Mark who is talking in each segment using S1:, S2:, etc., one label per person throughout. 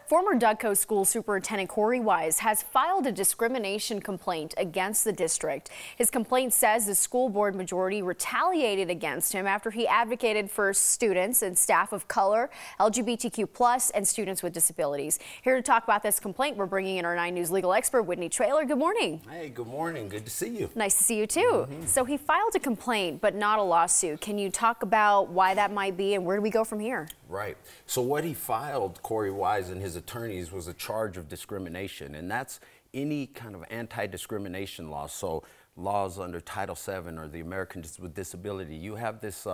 S1: Former Dougco School Superintendent Corey Wise has filed a discrimination complaint against the district. His complaint says the school board majority retaliated against him after he advocated for students and staff of color, LGBTQ+, and students with disabilities. Here to talk about this complaint, we're bringing in our 9 News legal expert, Whitney Traylor. Good morning.
S2: Hey, good morning. Good to see you.
S1: Nice to see you too. So he filed a complaint, but not a lawsuit. Can you talk about why that might be and where do we go from here?
S2: Right. So what he filed, Corey Wise and his attorneys, was a charge of discrimination, and that's any kind of anti-discrimination law. So laws under Title VII or the Americans with Disability, you have this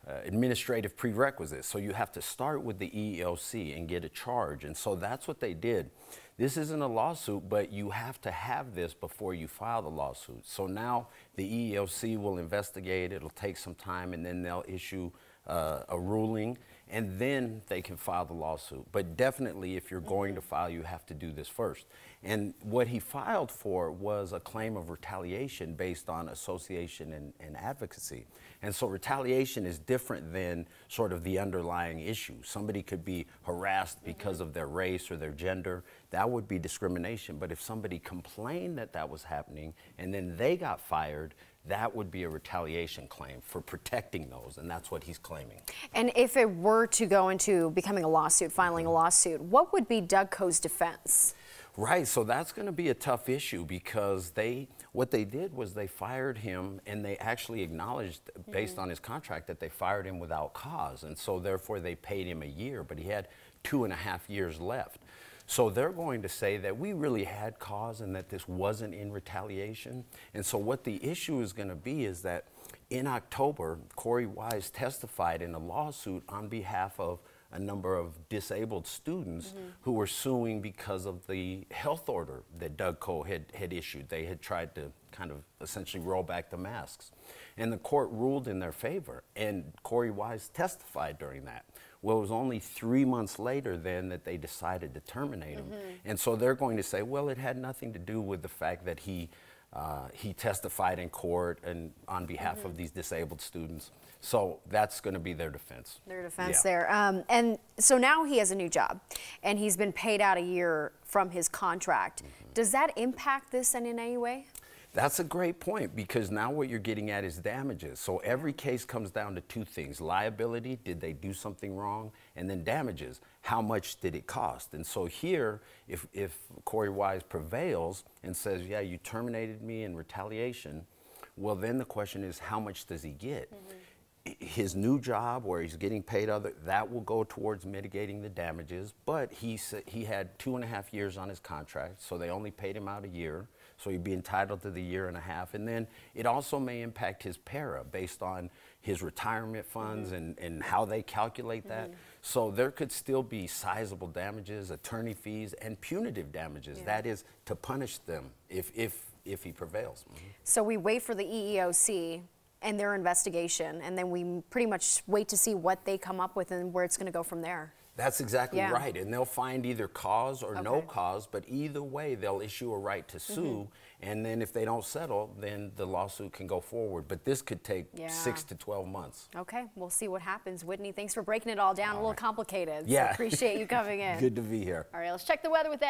S2: administrative prerequisite. So you have to start with the EEOC and get a charge, and so that's what they did. This isn't a lawsuit, but you have to have this before you file the lawsuit. So now the EEOC will investigate, it'll take some time, and then they'll issue a ruling, and then they can file the lawsuit. But definitely, if you're going to file, you have to do this first. And what he filed for was a claim of retaliation based on association and advocacy. And so retaliation is different than sort of the underlying issue. Somebody could be harassed because of their race or their gender. That would be discrimination. But if somebody complained that that was happening and then they got fired, that would be a retaliation claim for protecting those, and that's what he's claiming. And
S1: if it were to go into becoming a lawsuit, filing a lawsuit, what would be Dougco's defense?
S2: Right, so that's going to be a tough issue because what they did was they fired him, and they actually acknowledged, based on his contract, that they fired him without cause, and so therefore they paid him a year, but he had 2.5 years left. So they're going to say that we really had cause and that this wasn't in retaliation. And so what the issue is going to be is that in October, Corey Wise testified in a lawsuit on behalf of a number of disabled students who were suing because of the health order that Dougco had issued. They had tried to kind of essentially roll back the masks. And the court ruled in their favor, and Corey Wise testified during that. Well, it was only 3 months later then that they decided to terminate him. And so they're going to say, well, it had nothing to do with the fact that he testified in court and on behalf of these disabled students. So that's going to be their defense.
S1: Their defense there. And so now he has a new job, and he's been paid out a year from his contract. Does that impact this in any way?
S2: That's a great point, because now what you're getting at is damages. So every case comes down to two things: liability, did they do something wrong? And then damages, how much did it cost? And so here, if Corey Wise prevails and says, yeah, you terminated me in retaliation, well, then the question is, how much does he get? His new job, where he's getting paid that will go towards mitigating the damages, but he had 2.5 years on his contract, so they only paid him out a year, so he'd be entitled to the 1.5 years, and then it also may impact his para based on his retirement funds and how they calculate that. So there could still be sizable damages, attorney fees, and punitive damages. That is to punish them if he prevails.
S1: So we wait for the EEOC and their investigation, and then we pretty much wait to see what they come up with and where it's going to go from there.
S2: That's exactly right, and they'll find either cause or no cause, but either way they'll issue a right to sue, and then if they don't settle, then the lawsuit can go forward. But this could take 6 to 12 months.
S1: Okay, we'll see what happens. Whitney, thanks for breaking it all down. A little complicated.
S2: Yeah.
S1: So appreciate you coming in.
S2: Good to be here.
S1: All right, let's check the weather with that.